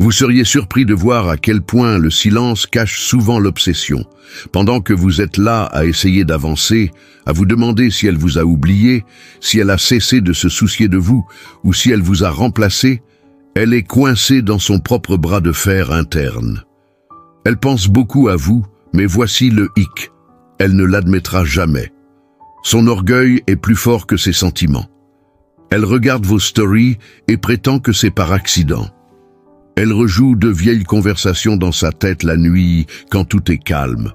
Vous seriez surpris de voir à quel point le silence cache souvent l'obsession. Pendant que vous êtes là à essayer d'avancer, à vous demander si elle vous a oublié, si elle a cessé de se soucier de vous, ou si elle vous a remplacé, elle est coincée dans son propre bras de fer interne. Elle pense beaucoup à vous, mais voici le hic. Elle ne l'admettra jamais. Son orgueil est plus fort que ses sentiments. Elle regarde vos stories et prétend que c'est par accident. Elle rejoue de vieilles conversations dans sa tête la nuit, quand tout est calme.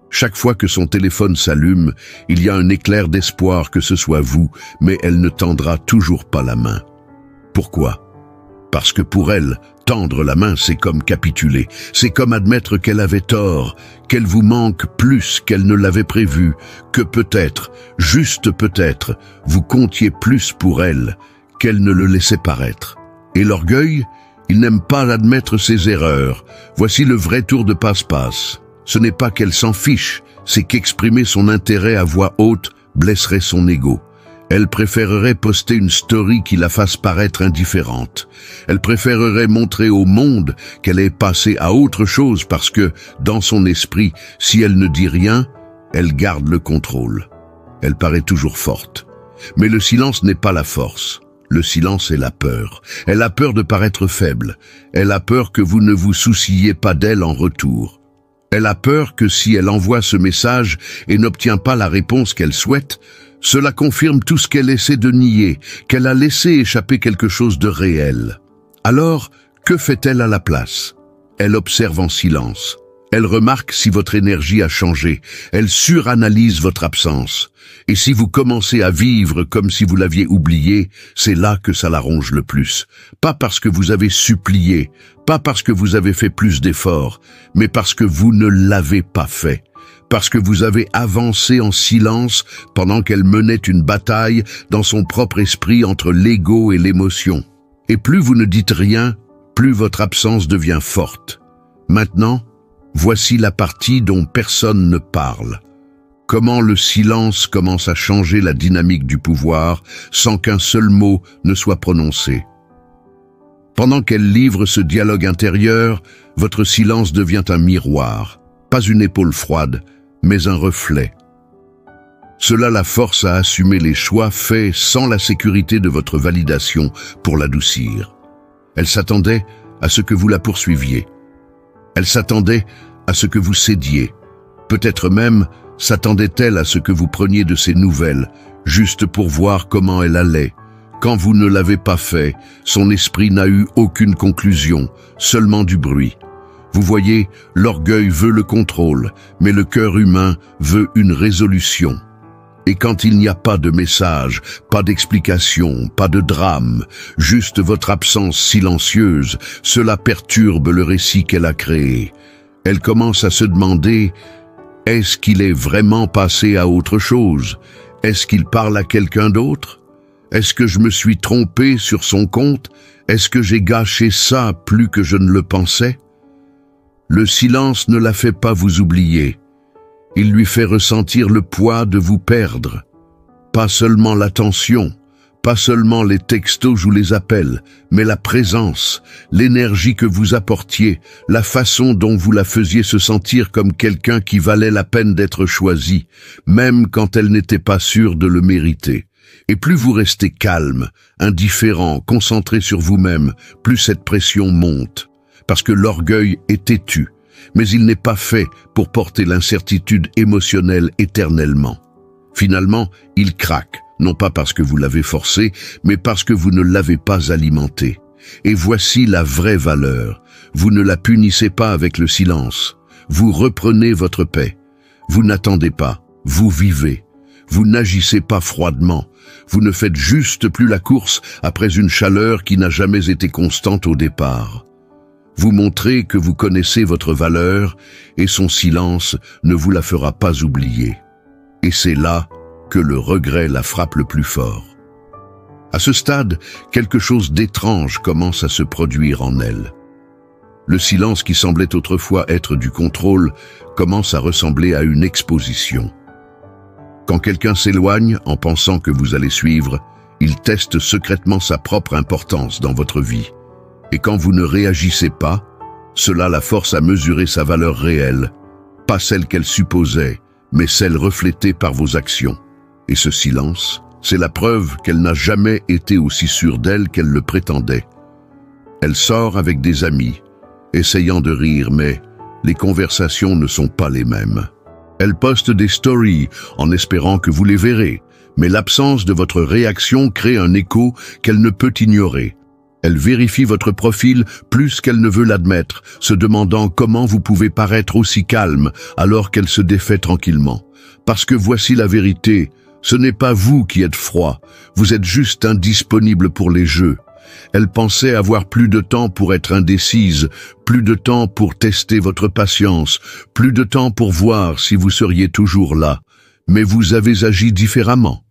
Chaque fois que son téléphone s'allume, il y a un éclair d'espoir que ce soit vous, mais elle ne tendra toujours pas la main. Pourquoi ? Parce que pour elle, tendre la main, c'est comme capituler. C'est comme admettre qu'elle avait tort, qu'elle vous manque plus qu'elle ne l'avait prévu, que peut-être, juste peut-être, vous comptiez plus pour elle, qu'elle ne le laissait paraître. Et l'orgueil ? Il n'aime pas admettre ses erreurs. Voici le vrai tour de passe-passe. Ce n'est pas qu'elle s'en fiche, c'est qu'exprimer son intérêt à voix haute blesserait son ego. Elle préférerait poster une story qui la fasse paraître indifférente. Elle préférerait montrer au monde qu'elle est passée à autre chose parce que, dans son esprit, si elle ne dit rien, elle garde le contrôle. Elle paraît toujours forte. Mais le silence n'est pas la force. Le silence est la peur. Elle a peur de paraître faible. Elle a peur que vous ne vous souciez pas d'elle en retour. Elle a peur que si elle envoie ce message et n'obtient pas la réponse qu'elle souhaite, cela confirme tout ce qu'elle essaie de nier, qu'elle a laissé échapper quelque chose de réel. Alors, que fait-elle à la place? Elle observe en silence. Elle remarque si votre énergie a changé. Elle suranalyse votre absence. Et si vous commencez à vivre comme si vous l'aviez oublié, c'est là que ça la ronge le plus. Pas parce que vous avez supplié, pas parce que vous avez fait plus d'efforts, mais parce que vous ne l'avez pas fait. Parce que vous avez avancé en silence pendant qu'elle menait une bataille dans son propre esprit entre l'ego et l'émotion. Et plus vous ne dites rien, plus votre absence devient forte. Maintenant, voici la partie dont personne ne parle. Comment le silence commence à changer la dynamique du pouvoir sans qu'un seul mot ne soit prononcé. Pendant qu'elle livre ce dialogue intérieur, votre silence devient un miroir, pas une épaule froide, mais un reflet. Cela la force à assumer les choix faits sans la sécurité de votre validation pour l'adoucir. Elle s'attendait à ce que vous la poursuiviez. Elle s'attendait à ce que vous cédiez. Peut-être même s'attendait-elle à ce que vous preniez de ses nouvelles, juste pour voir comment elle allait. Quand vous ne l'avez pas fait, son esprit n'a eu aucune conclusion, seulement du bruit. Vous voyez, l'orgueil veut le contrôle, mais le cœur humain veut une résolution. Et quand il n'y a pas de message, pas d'explication, pas de drame, juste votre absence silencieuse, cela perturbe le récit qu'elle a créé. Elle commence à se demander: est-ce qu'il est vraiment passé à autre chose? Est-ce qu'il parle à quelqu'un d'autre? Est-ce que je me suis trompé sur son compte? Est-ce que j'ai gâché ça plus que je ne le pensais? Le silence ne la fait pas vous oublier. Il lui fait ressentir le poids de vous perdre. Pas seulement l'attention, pas seulement les textos ou les appels, mais la présence, l'énergie que vous apportiez, la façon dont vous la faisiez se sentir comme quelqu'un qui valait la peine d'être choisi, même quand elle n'était pas sûre de le mériter. Et plus vous restez calme, indifférent, concentré sur vous-même, plus cette pression monte. Parce que l'orgueil est têtu, mais il n'est pas fait pour porter l'incertitude émotionnelle éternellement. Finalement, il craque, non pas parce que vous l'avez forcé, mais parce que vous ne l'avez pas alimenté. Et voici la vraie valeur. Vous ne la punissez pas avec le silence. Vous reprenez votre paix. Vous n'attendez pas, vous vivez. Vous n'agissez pas froidement. Vous ne faites juste plus la course après une chaleur qui n'a jamais été constante au départ. Vous montrez que vous connaissez votre valeur et son silence ne vous la fera pas oublier. Et c'est là que le regret la frappe le plus fort. À ce stade, quelque chose d'étrange commence à se produire en elle. Le silence qui semblait autrefois être du contrôle commence à ressembler à une exposition. Quand quelqu'un s'éloigne en pensant que vous allez suivre, il teste secrètement sa propre importance dans votre vie. Et quand vous ne réagissez pas, cela la force à mesurer sa valeur réelle, pas celle qu'elle supposait, mais celle reflétée par vos actions. Et ce silence, c'est la preuve qu'elle n'a jamais été aussi sûre d'elle qu'elle le prétendait. Elle sort avec des amis, essayant de rire, mais les conversations ne sont pas les mêmes. Elle poste des stories en espérant que vous les verrez, mais l'absence de votre réaction crée un écho qu'elle ne peut ignorer. Elle vérifie votre profil plus qu'elle ne veut l'admettre, se demandant comment vous pouvez paraître aussi calme alors qu'elle se défait tranquillement. Parce que voici la vérité, ce n'est pas vous qui êtes froid, vous êtes juste indisponible pour les jeux. Elle pensait avoir plus de temps pour être indécise, plus de temps pour tester votre patience, plus de temps pour voir si vous seriez toujours là. Mais vous avez agi différemment.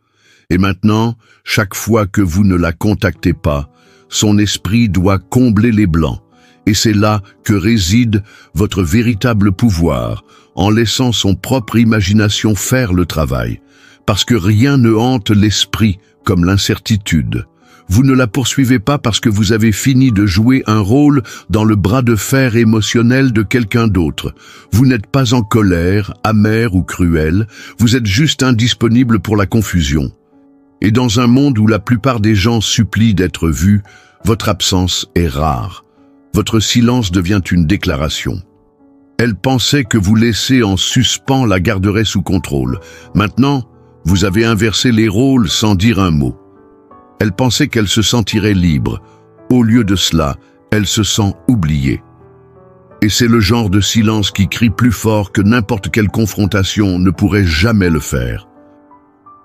Et maintenant, chaque fois que vous ne la contactez pas, son esprit doit combler les blancs. Et c'est là que réside votre véritable pouvoir, en laissant son propre imagination faire le travail. Parce que rien ne hante l'esprit comme l'incertitude. Vous ne la poursuivez pas parce que vous avez fini de jouer un rôle dans le bras de fer émotionnel de quelqu'un d'autre. Vous n'êtes pas en colère, amer ou cruel, vous êtes juste indisponible pour la confusion. Et dans un monde où la plupart des gens supplient d'être vus, votre absence est rare. Votre silence devient une déclaration. Elle pensait que vous laissez en suspens la garderait sous contrôle. Maintenant, vous avez inversé les rôles sans dire un mot. Elle pensait qu'elle se sentirait libre. Au lieu de cela, elle se sent oubliée. Et c'est le genre de silence qui crie plus fort que n'importe quelle confrontation ne pourrait jamais le faire.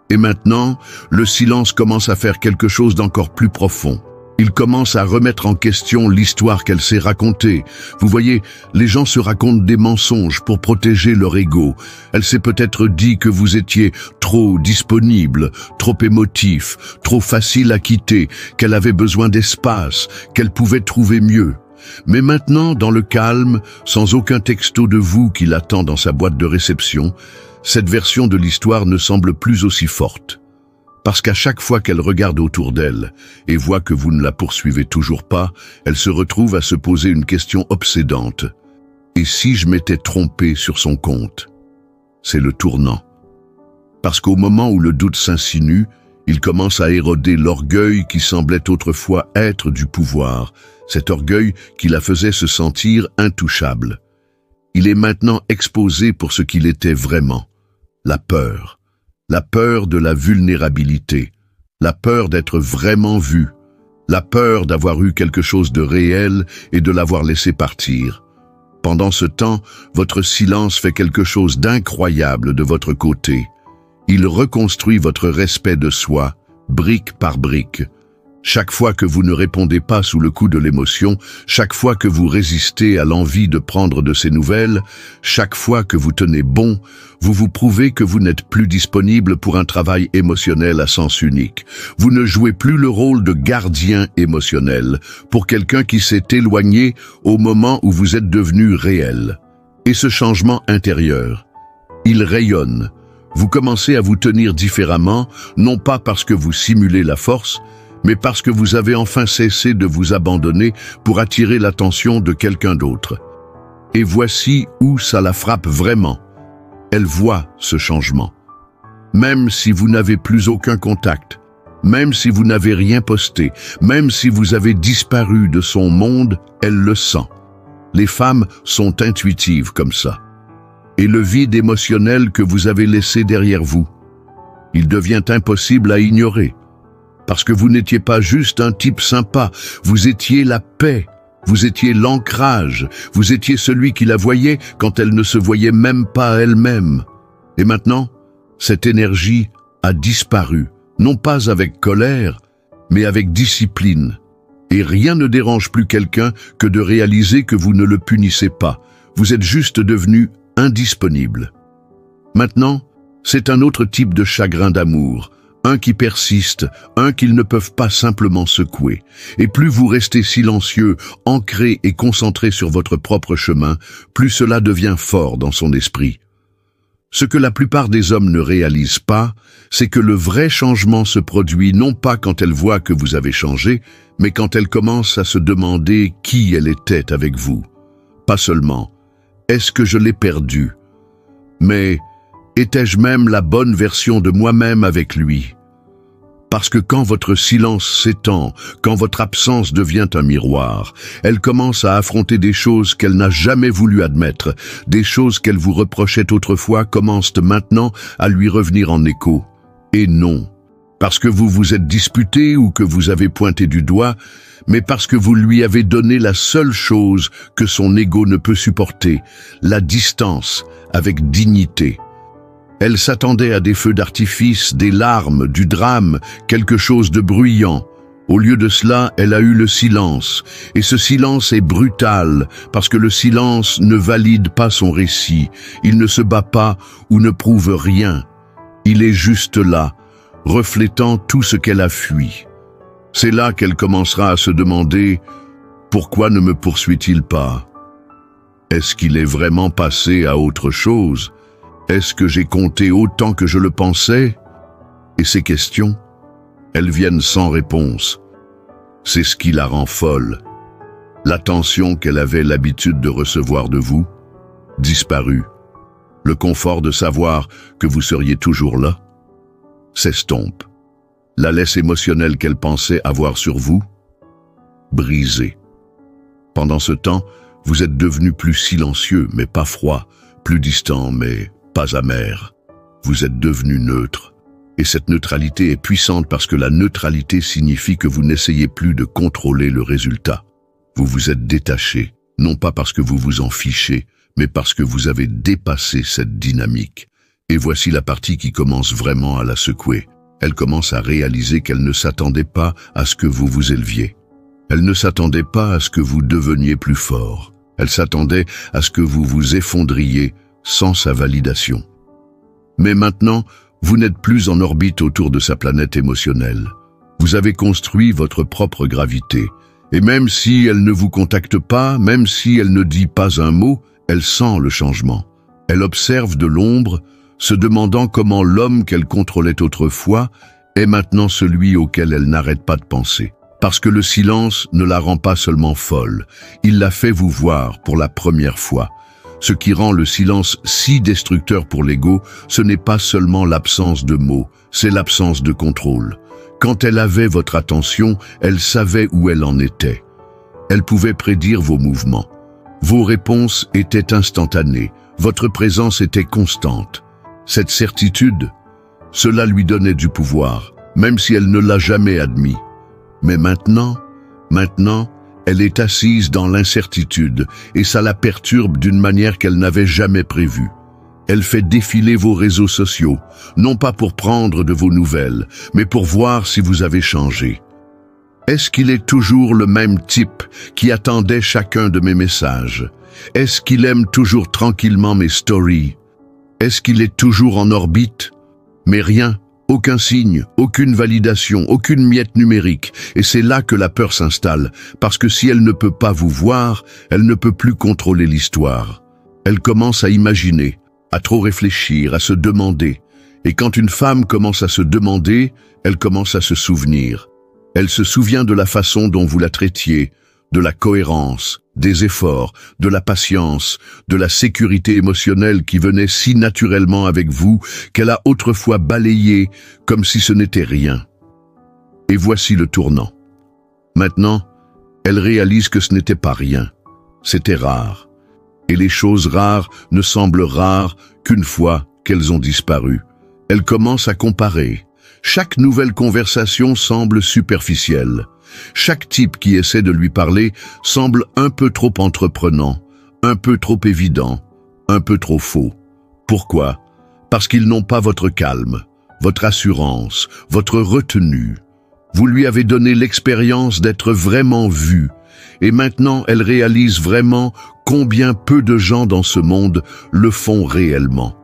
Et maintenant, le silence commence à faire quelque chose d'encore plus profond. Il commence à remettre en question l'histoire qu'elle s'est racontée. Vous voyez, les gens se racontent des mensonges pour protéger leur ego. Elle s'est peut-être dit que vous étiez trop disponible, trop émotif, trop facile à quitter, qu'elle avait besoin d'espace, qu'elle pouvait trouver mieux. Mais maintenant, dans le calme, sans aucun texto de vous qui l'attend dans sa boîte de réception, cette version de l'histoire ne semble plus aussi forte. Parce qu'à chaque fois qu'elle regarde autour d'elle et voit que vous ne la poursuivez toujours pas, elle se retrouve à se poser une question obsédante. Et si je m'étais trompé sur son compte? C'est le tournant. Parce qu'au moment où le doute s'insinue, il commence à éroder l'orgueil qui semblait autrefois être du pouvoir, cet orgueil qui la faisait se sentir intouchable. Il est maintenant exposé pour ce qu'il était vraiment, la peur. La peur de la vulnérabilité, la peur d'être vraiment vu, la peur d'avoir eu quelque chose de réel et de l'avoir laissé partir. Pendant ce temps, votre silence fait quelque chose d'incroyable de votre côté. Il reconstruit votre respect de soi, brique par brique. Chaque fois que vous ne répondez pas sous le coup de l'émotion, chaque fois que vous résistez à l'envie de prendre de ces nouvelles, chaque fois que vous tenez bon, vous vous prouvez que vous n'êtes plus disponible pour un travail émotionnel à sens unique. Vous ne jouez plus le rôle de gardien émotionnel pour quelqu'un qui s'est éloigné au moment où vous êtes devenu réel. Et ce changement intérieur, il rayonne. Vous commencez à vous tenir différemment, non pas parce que vous simulez la force, mais parce que vous avez enfin cessé de vous abandonner pour attirer l'attention de quelqu'un d'autre. Et voici où ça la frappe vraiment. Elle voit ce changement. Même si vous n'avez plus aucun contact, même si vous n'avez rien posté, même si vous avez disparu de son monde, elle le sent. Les femmes sont intuitives comme ça. Et le vide émotionnel que vous avez laissé derrière vous, il devient impossible à ignorer. Parce que vous n'étiez pas juste un type sympa, vous étiez la paix, vous étiez l'ancrage, vous étiez celui qui la voyait quand elle ne se voyait même pas elle-même. Et maintenant, cette énergie a disparu, non pas avec colère, mais avec discipline. Et rien ne dérange plus quelqu'un que de réaliser que vous ne le punissez pas. Vous êtes juste devenu indisponible. Maintenant, c'est un autre type de chagrin d'amour, un qui persiste, un qu'ils ne peuvent pas simplement secouer. Et plus vous restez silencieux, ancré et concentré sur votre propre chemin, plus cela devient fort dans son esprit. Ce que la plupart des hommes ne réalisent pas, c'est que le vrai changement se produit non pas quand elle voit que vous avez changé, mais quand elle commence à se demander qui elle était avec vous. Pas seulement « est-ce que je l'ai perdu ?» mais « étais-je même la bonne version de moi-même avec lui ?» Parce que quand votre silence s'étend, quand votre absence devient un miroir, elle commence à affronter des choses qu'elle n'a jamais voulu admettre, des choses qu'elle vous reprochait autrefois commencent maintenant à lui revenir en écho. Et non, parce que vous vous êtes disputé ou que vous avez pointé du doigt, mais parce que vous lui avez donné la seule chose que son ego ne peut supporter, la distance, avec dignité. Elle s'attendait à des feux d'artifice, des larmes, du drame, quelque chose de bruyant. Au lieu de cela, elle a eu le silence. Et ce silence est brutal, parce que le silence ne valide pas son récit. Il ne se bat pas ou ne prouve rien. Il est juste là, reflétant tout ce qu'elle a fui. C'est là qu'elle commencera à se demander « Pourquoi ne me poursuit-il pas ? Est-ce qu'il est vraiment passé à autre chose ? Est-ce que j'ai compté autant que je le pensais ?» Et ces questions, elles viennent sans réponse. C'est ce qui la rend folle. L'attention qu'elle avait l'habitude de recevoir de vous, disparue. Le confort de savoir que vous seriez toujours là, s'estompe. La laisse émotionnelle qu'elle pensait avoir sur vous, brisée. Pendant ce temps, vous êtes devenu plus silencieux, mais pas froid, plus distant, mais pas amer. Vous êtes devenu neutre. Et cette neutralité est puissante parce que la neutralité signifie que vous n'essayez plus de contrôler le résultat. Vous vous êtes détaché, non pas parce que vous vous en fichez, mais parce que vous avez dépassé cette dynamique. Et voici la partie qui commence vraiment à la secouer. Elle commence à réaliser qu'elle ne s'attendait pas à ce que vous vous éleviez. Elle ne s'attendait pas à ce que vous deveniez plus fort. Elle s'attendait à ce que vous vous effondriez sans sa validation. Mais maintenant, vous n'êtes plus en orbite autour de sa planète émotionnelle. Vous avez construit votre propre gravité. Et même si elle ne vous contacte pas, même si elle ne dit pas un mot, elle sent le changement. Elle observe de l'ombre, se demandant comment l'homme qu'elle contrôlait autrefois est maintenant celui auquel elle n'arrête pas de penser. Parce que le silence ne la rend pas seulement folle, il la fait vous voir pour la première fois. Ce qui rend le silence si destructeur pour l'ego, ce n'est pas seulement l'absence de mots, c'est l'absence de contrôle. Quand elle avait votre attention, elle savait où elle en était. Elle pouvait prédire vos mouvements. Vos réponses étaient instantanées, votre présence était constante. Cette certitude, cela lui donnait du pouvoir, même si elle ne l'a jamais admis. Mais maintenant, elle est assise dans l'incertitude et ça la perturbe d'une manière qu'elle n'avait jamais prévue. Elle fait défiler vos réseaux sociaux, non pas pour prendre de vos nouvelles, mais pour voir si vous avez changé. Est-ce qu'il est toujours le même type qui attendait chacun de mes messages? Est-ce qu'il aime toujours tranquillement mes stories? Est-ce qu'il est toujours en orbite? Mais rien. Aucun signe, aucune validation, aucune miette numérique. Et c'est là que la peur s'installe, parce que si elle ne peut pas vous voir, elle ne peut plus contrôler l'histoire. Elle commence à imaginer, à trop réfléchir, à se demander. Et quand une femme commence à se demander, elle commence à se souvenir. Elle se souvient de la façon dont vous la traitiez, de la cohérence, des efforts, de la patience, de la sécurité émotionnelle qui venait si naturellement avec vous qu'elle a autrefois balayé comme si ce n'était rien. Et voici le tournant. Maintenant, elle réalise que ce n'était pas rien, c'était rare. Et les choses rares ne semblent rares qu'une fois qu'elles ont disparu. Elle commence à comparer. Chaque nouvelle conversation semble superficielle. Chaque type qui essaie de lui parler semble un peu trop entreprenant, un peu trop évident, un peu trop faux. Pourquoi? Parce qu'ils n'ont pas votre calme, votre assurance, votre retenue. Vous lui avez donné l'expérience d'être vraiment vu, et maintenant elle réalise vraiment combien peu de gens dans ce monde le font réellement.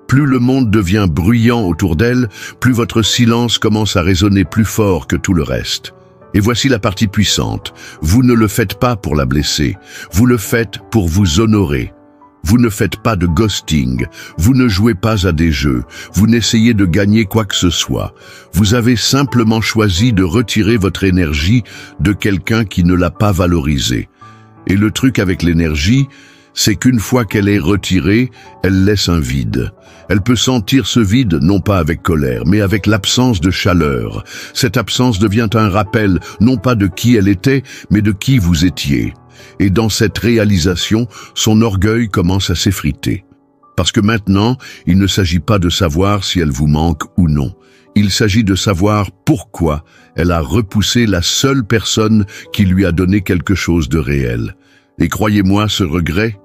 Plus le monde devient bruyant autour d'elle, plus votre silence commence à résonner plus fort que tout le reste. Et voici la partie puissante. Vous ne le faites pas pour la blesser, vous le faites pour vous honorer. Vous ne faites pas de ghosting, vous ne jouez pas à des jeux, vous n'essayez de gagner quoi que ce soit. Vous avez simplement choisi de retirer votre énergie de quelqu'un qui ne l'a pas valorisée. Et le truc avec l'énergie, c'est qu'une fois qu'elle est retirée, elle laisse un vide. Elle peut sentir ce vide non pas avec colère, mais avec l'absence de chaleur. Cette absence devient un rappel, non pas de qui elle était, mais de qui vous étiez. Et dans cette réalisation, son orgueil commence à s'effriter. Parce que maintenant, il ne s'agit pas de savoir si elle vous manque ou non. Il s'agit de savoir pourquoi elle a repoussé la seule personne qui lui a donné quelque chose de réel. Et croyez-moi, ce regret,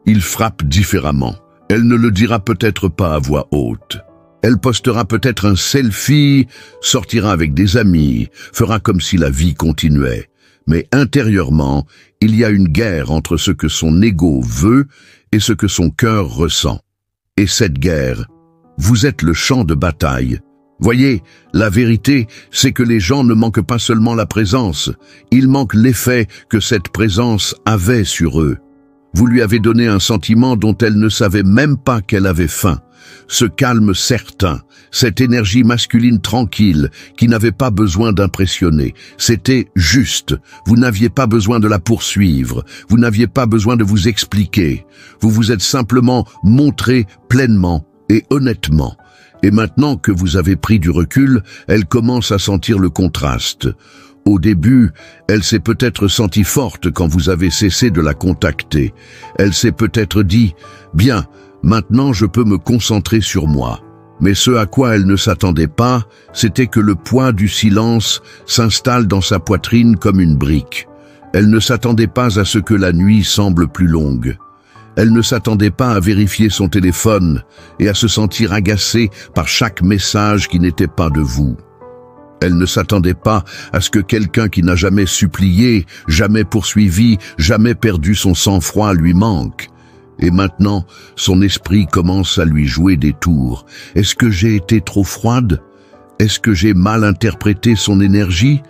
il frappe différemment. Elle ne le dira peut-être pas à voix haute. Elle postera peut-être un selfie, sortira avec des amis, fera comme si la vie continuait. Mais intérieurement, il y a une guerre entre ce que son ego veut et ce que son cœur ressent. Et cette guerre, vous êtes le champ de bataille. Voyez, la vérité, c'est que les gens ne manquent pas seulement la présence, ils manquent l'effet que cette présence avait sur eux. Vous lui avez donné un sentiment dont elle ne savait même pas qu'elle avait faim. Ce calme certain, cette énergie masculine tranquille, qui n'avait pas besoin d'impressionner. C'était juste. Vous n'aviez pas besoin de la poursuivre. Vous n'aviez pas besoin de vous expliquer. Vous vous êtes simplement montré pleinement et honnêtement. Et maintenant que vous avez pris du recul, elle commence à sentir le contraste. Au début, elle s'est peut-être sentie forte quand vous avez cessé de la contacter. Elle s'est peut-être dit « Bien, maintenant je peux me concentrer sur moi ». Mais ce à quoi elle ne s'attendait pas, c'était que le poids du silence s'installe dans sa poitrine comme une brique. Elle ne s'attendait pas à ce que la nuit semble plus longue. Elle ne s'attendait pas à vérifier son téléphone et à se sentir agacée par chaque message qui n'était pas de vous. Elle ne s'attendait pas à ce que quelqu'un qui n'a jamais supplié, jamais poursuivi, jamais perdu son sang-froid lui manque. Et maintenant, son esprit commence à lui jouer des tours. Est-ce que j'ai été trop froide? Est-ce que j'ai mal interprété son énergie?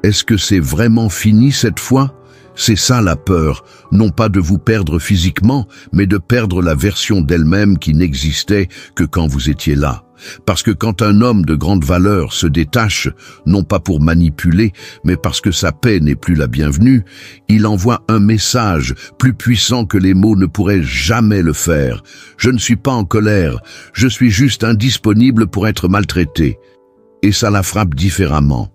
Est-ce que c'est vraiment fini cette fois? C'est ça la peur, non pas de vous perdre physiquement, mais de perdre la version d'elle-même qui n'existait que quand vous étiez là. Parce que quand un homme de grande valeur se détache, non pas pour manipuler, mais parce que sa paix n'est plus la bienvenue, il envoie un message plus puissant que les mots ne pourraient jamais le faire. Je ne suis pas en colère, je suis juste indisponible pour être maltraité. Et ça la frappe différemment.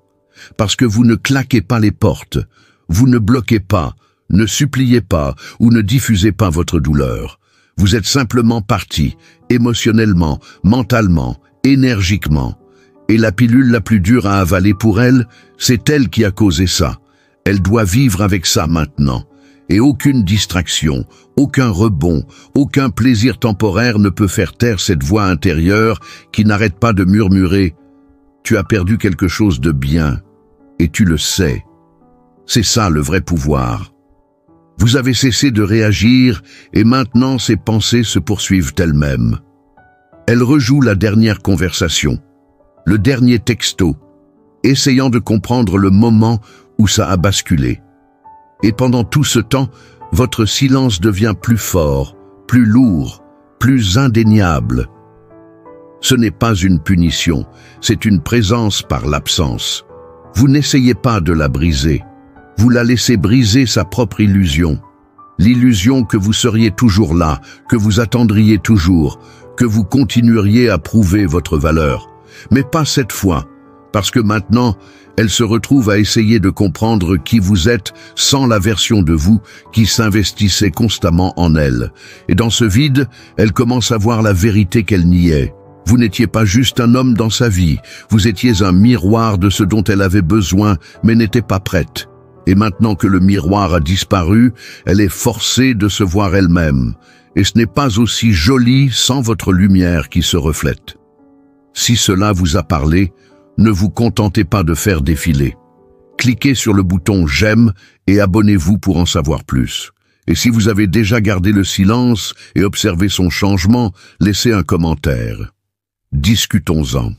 Parce que vous ne claquez pas les portes, vous ne bloquez pas, ne suppliez pas ou ne diffusez pas votre douleur. Vous êtes simplement parti, émotionnellement, mentalement, énergiquement. Et la pilule la plus dure à avaler pour elle, c'est elle qui a causé ça. Elle doit vivre avec ça maintenant. Et aucune distraction, aucun rebond, aucun plaisir temporaire ne peut faire taire cette voix intérieure qui n'arrête pas de murmurer « Tu as perdu quelque chose de bien, et tu le sais ». C'est ça le vrai pouvoir. Vous avez cessé de réagir et maintenant ces pensées se poursuivent elles-mêmes. Elle rejoue la dernière conversation, le dernier texto, essayant de comprendre le moment où ça a basculé. Et pendant tout ce temps, votre silence devient plus fort, plus lourd, plus indéniable. Ce n'est pas une punition, c'est une présence par l'absence. Vous n'essayez pas de la briser. Vous la laissez briser sa propre illusion. L'illusion que vous seriez toujours là, que vous attendriez toujours, que vous continueriez à prouver votre valeur. Mais pas cette fois, parce que maintenant, elle se retrouve à essayer de comprendre qui vous êtes sans la version de vous qui s'investissait constamment en elle. Et dans ce vide, elle commence à voir la vérité qu'elle niait. Vous n'étiez pas juste un homme dans sa vie, vous étiez un miroir de ce dont elle avait besoin, mais n'était pas prête. Et maintenant que le miroir a disparu, elle est forcée de se voir elle-même. Et ce n'est pas aussi joli sans votre lumière qui se reflète. Si cela vous a parlé, ne vous contentez pas de faire défiler. Cliquez sur le bouton « J'aime » et abonnez-vous pour en savoir plus. Et si vous avez déjà gardé le silence et observé son changement, laissez un commentaire. Discutons-en.